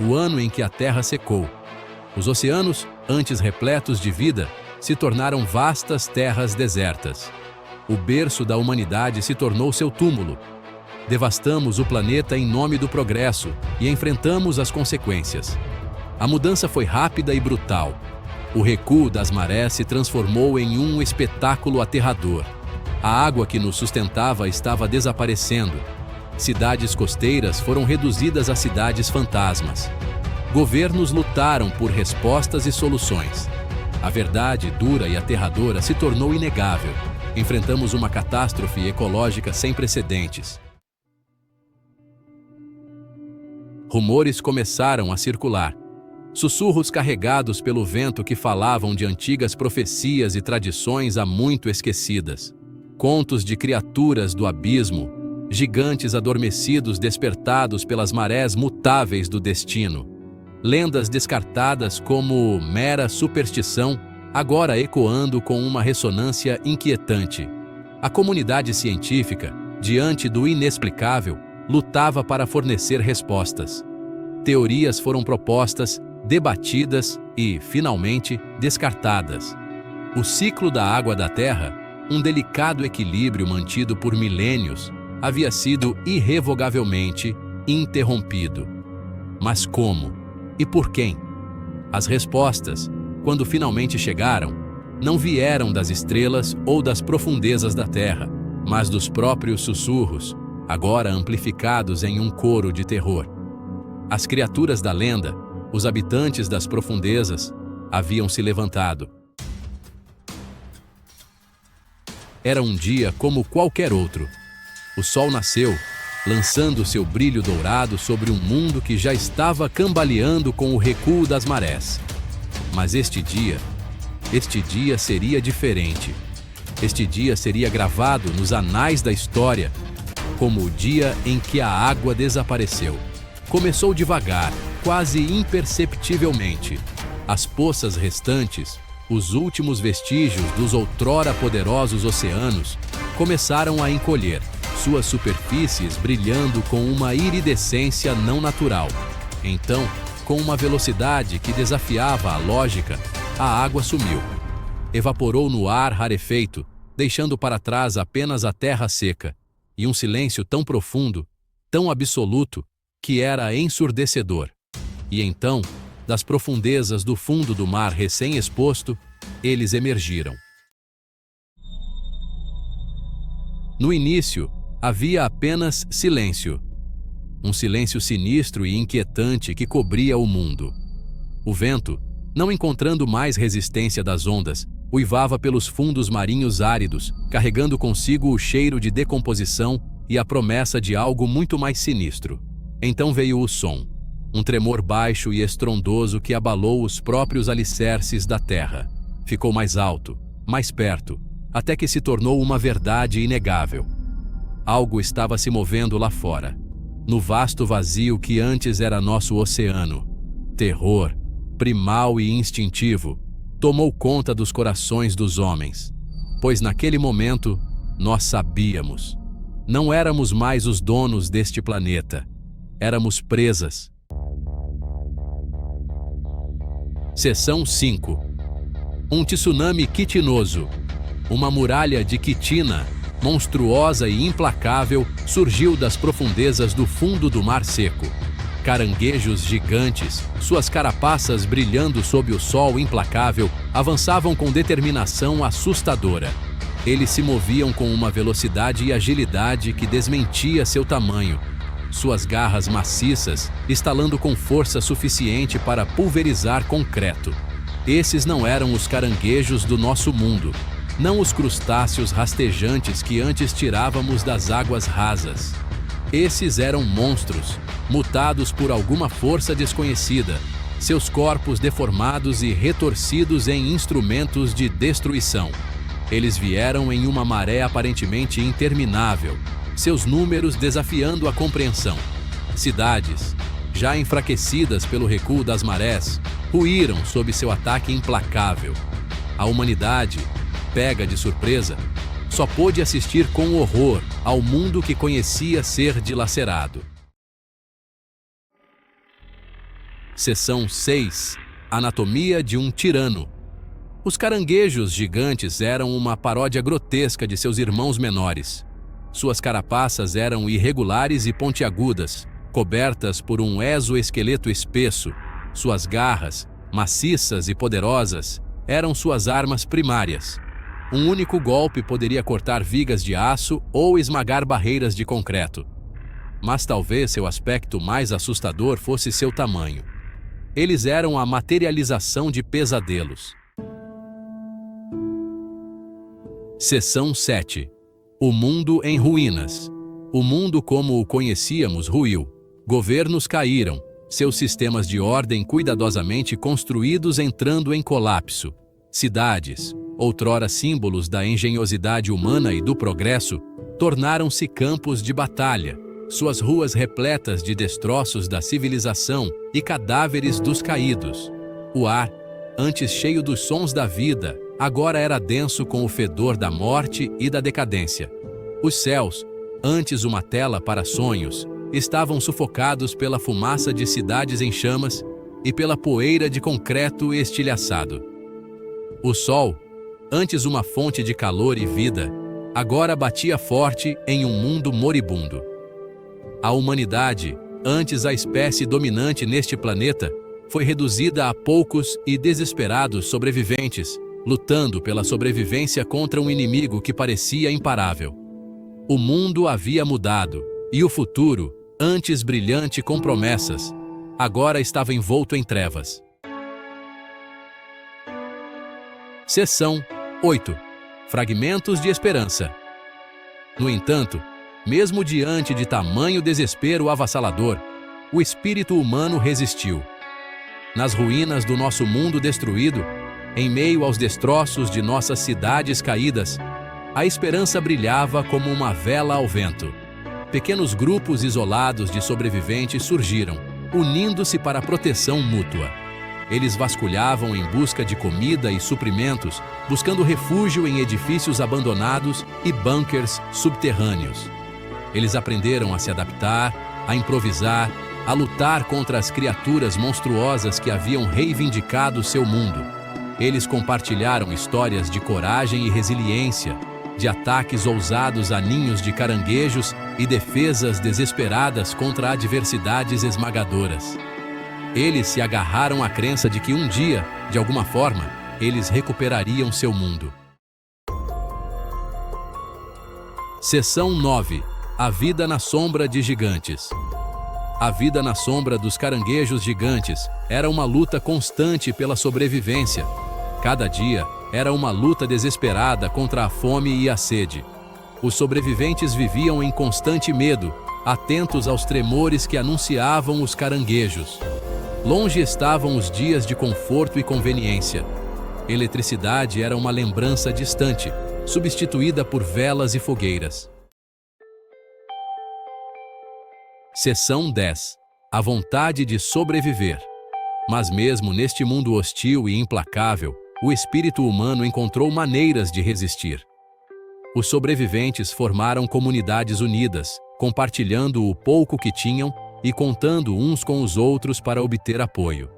o ano em que a terra secou. Os oceanos, antes repletos de vida, se tornaram vastas terras desertas. O berço da humanidade se tornou seu túmulo. Devastamos o planeta em nome do progresso e enfrentamos as consequências. A mudança foi rápida e brutal. O recuo das marés se transformou em um espetáculo aterrador. A água que nos sustentava estava desaparecendo. Cidades costeiras foram reduzidas a cidades fantasmas. Governos lutaram por respostas e soluções. A verdade dura e aterradora se tornou inegável. Enfrentamos uma catástrofe ecológica sem precedentes. Rumores começaram a circular. Sussurros carregados pelo vento que falavam de antigas profecias e tradições há muito esquecidas. Contos de criaturas do abismo, gigantes adormecidos despertados pelas marés mutáveis do destino. Lendas descartadas como mera superstição, agora ecoando com uma ressonância inquietante. A comunidade científica, diante do inexplicável, lutava para fornecer respostas. Teorias foram propostas, debatidas e, finalmente, descartadas. O ciclo da água da Terra, um delicado equilíbrio mantido por milênios, havia sido irrevogavelmente interrompido. Mas como? E por quem? As respostas, quando finalmente chegaram, não vieram das estrelas ou das profundezas da Terra, mas dos próprios sussurros, agora amplificados em um coro de terror. As criaturas da lenda, os habitantes das profundezas, haviam se levantado. Era um dia como qualquer outro. O sol nasceu, lançando seu brilho dourado sobre um mundo que já estava cambaleando com o recuo das marés. Mas este dia seria diferente. Este dia seria gravado nos anais da história como o dia em que a água desapareceu. Começou devagar, quase imperceptivelmente. As poças restantes, os últimos vestígios dos outrora poderosos oceanos, começaram a encolher, suas superfícies brilhando com uma iridescência não natural. Então, com uma velocidade que desafiava a lógica, a água sumiu. Evaporou no ar rarefeito, deixando para trás apenas a terra seca, e um silêncio tão profundo, tão absoluto, que era ensurdecedor. E então, das profundezas do fundo do mar recém-exposto, eles emergiram. No início, havia apenas silêncio. Um silêncio sinistro e inquietante que cobria o mundo. O vento, não encontrando mais resistência das ondas, uivava pelos fundos marinhos áridos, carregando consigo o cheiro de decomposição e a promessa de algo muito mais sinistro. Então veio o som, um tremor baixo e estrondoso que abalou os próprios alicerces da terra. Ficou mais alto, mais perto, até que se tornou uma verdade inegável. Algo estava se movendo lá fora, no vasto vazio que antes era nosso oceano. Terror, primal e instintivo, tomou conta dos corações dos homens, pois naquele momento nós sabíamos. Não éramos mais os donos deste planeta. Éramos presas. Seção 5. Um tsunami quitinoso. Uma muralha de quitina, monstruosa e implacável, surgiu das profundezas do fundo do mar seco. Caranguejos gigantes, suas carapaças brilhando sob o sol implacável, avançavam com determinação assustadora. Eles se moviam com uma velocidade e agilidade que desmentia seu tamanho. Suas garras maciças, estalando com força suficiente para pulverizar concreto. Esses não eram os caranguejos do nosso mundo, não os crustáceos rastejantes que antes tirávamos das águas rasas. Esses eram monstros, mutados por alguma força desconhecida, seus corpos deformados e retorcidos em instrumentos de destruição. Eles vieram em uma maré aparentemente interminável, seus números desafiando a compreensão. Cidades, já enfraquecidas pelo recuo das marés, ruíram sob seu ataque implacável. A humanidade, pega de surpresa, só pôde assistir com horror ao mundo que conhecia ser dilacerado. Seção 6. Anatomia de um tirano. Os caranguejos gigantes eram uma paródia grotesca de seus irmãos menores. Suas carapaças eram irregulares e pontiagudas, cobertas por um exoesqueleto espesso. Suas garras, maciças e poderosas, eram suas armas primárias. Um único golpe poderia cortar vigas de aço ou esmagar barreiras de concreto. Mas talvez seu aspecto mais assustador fosse seu tamanho. Eles eram a materialização de pesadelos. Seção 7. O mundo em ruínas. O mundo como o conhecíamos ruiu. Governos caíram, seus sistemas de ordem cuidadosamente construídos entrando em colapso. Cidades, outrora símbolos da engenhosidade humana e do progresso, tornaram-se campos de batalha, suas ruas repletas de destroços da civilização e cadáveres dos caídos. O ar, antes cheio dos sons da vida, agora era denso com o fedor da morte e da decadência. Os céus, antes uma tela para sonhos, estavam sufocados pela fumaça de cidades em chamas e pela poeira de concreto estilhaçado. O sol, antes uma fonte de calor e vida, agora batia forte em um mundo moribundo. A humanidade, antes a espécie dominante neste planeta, foi reduzida a poucos e desesperados sobreviventes, lutando pela sobrevivência contra um inimigo que parecia imparável. O mundo havia mudado, e o futuro, antes brilhante com promessas, agora estava envolto em trevas. Seção 8. Fragmentos de esperança. No entanto, mesmo diante de tamanho desespero avassalador, o espírito humano resistiu. Nas ruínas do nosso mundo destruído, em meio aos destroços de nossas cidades caídas, a esperança brilhava como uma vela ao vento. Pequenos grupos isolados de sobreviventes surgiram, unindo-se para a proteção mútua. Eles vasculhavam em busca de comida e suprimentos, buscando refúgio em edifícios abandonados e bunkers subterrâneos. Eles aprenderam a se adaptar, a improvisar, a lutar contra as criaturas monstruosas que haviam reivindicado seu mundo. Eles compartilharam histórias de coragem e resiliência, de ataques ousados a ninhos de caranguejos e defesas desesperadas contra adversidades esmagadoras. Eles se agarraram à crença de que um dia, de alguma forma, eles recuperariam seu mundo. Seção 9. A vida na sombra de gigantes. A vida na sombra dos caranguejos gigantes era uma luta constante pela sobrevivência. Cada dia era uma luta desesperada contra a fome e a sede. Os sobreviventes viviam em constante medo, atentos aos tremores que anunciavam os caranguejos. Longe estavam os dias de conforto e conveniência. Eletricidade era uma lembrança distante, substituída por velas e fogueiras. Seção 10. A vontade de sobreviver. Mas mesmo neste mundo hostil e implacável, o espírito humano encontrou maneiras de resistir. Os sobreviventes formaram comunidades unidas, compartilhando o pouco que tinham e contando uns com os outros para obter apoio.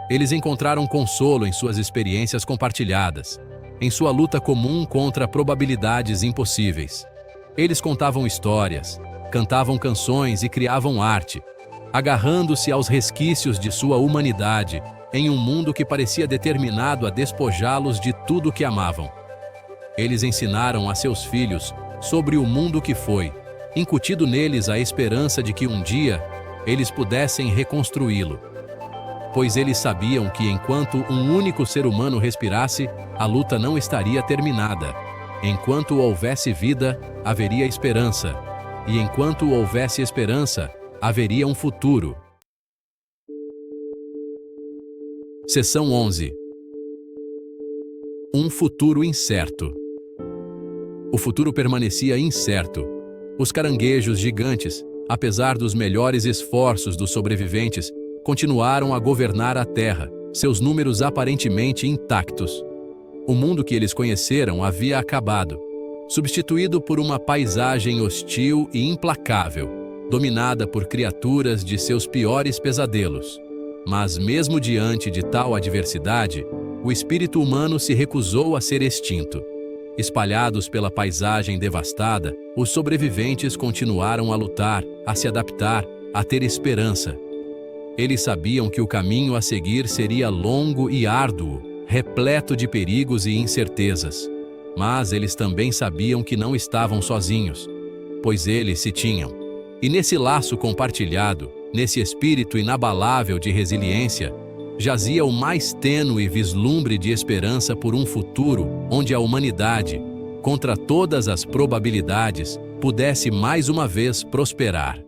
Eles encontraram consolo em suas experiências compartilhadas, em sua luta comum contra probabilidades impossíveis. Eles contavam histórias, cantavam canções e criavam arte, agarrando-se aos resquícios de sua humanidade em um mundo que parecia determinado a despojá-los de tudo que amavam. Eles ensinaram a seus filhos sobre o mundo que foi, incutido neles a esperança de que um dia eles pudessem reconstruí-lo. Pois eles sabiam que enquanto um único ser humano respirasse, a luta não estaria terminada. Enquanto houvesse vida, haveria esperança. E enquanto houvesse esperança, haveria um futuro. Seção 11. Um futuro incerto. O futuro permanecia incerto. Os caranguejos gigantes, apesar dos melhores esforços dos sobreviventes, continuaram a governar a Terra, seus números aparentemente intactos. O mundo que eles conheceram havia acabado, substituído por uma paisagem hostil e implacável, dominada por criaturas de seus piores pesadelos. Mas mesmo diante de tal adversidade, o espírito humano se recusou a ser extinto. Espalhados pela paisagem devastada, os sobreviventes continuaram a lutar, a se adaptar, a ter esperança. Eles sabiam que o caminho a seguir seria longo e árduo, repleto de perigos e incertezas. Mas eles também sabiam que não estavam sozinhos, pois eles se tinham. E nesse laço compartilhado, nesse espírito inabalável de resiliência, jazia o mais tênue vislumbre de esperança por um futuro onde a humanidade, contra todas as probabilidades, pudesse mais uma vez prosperar.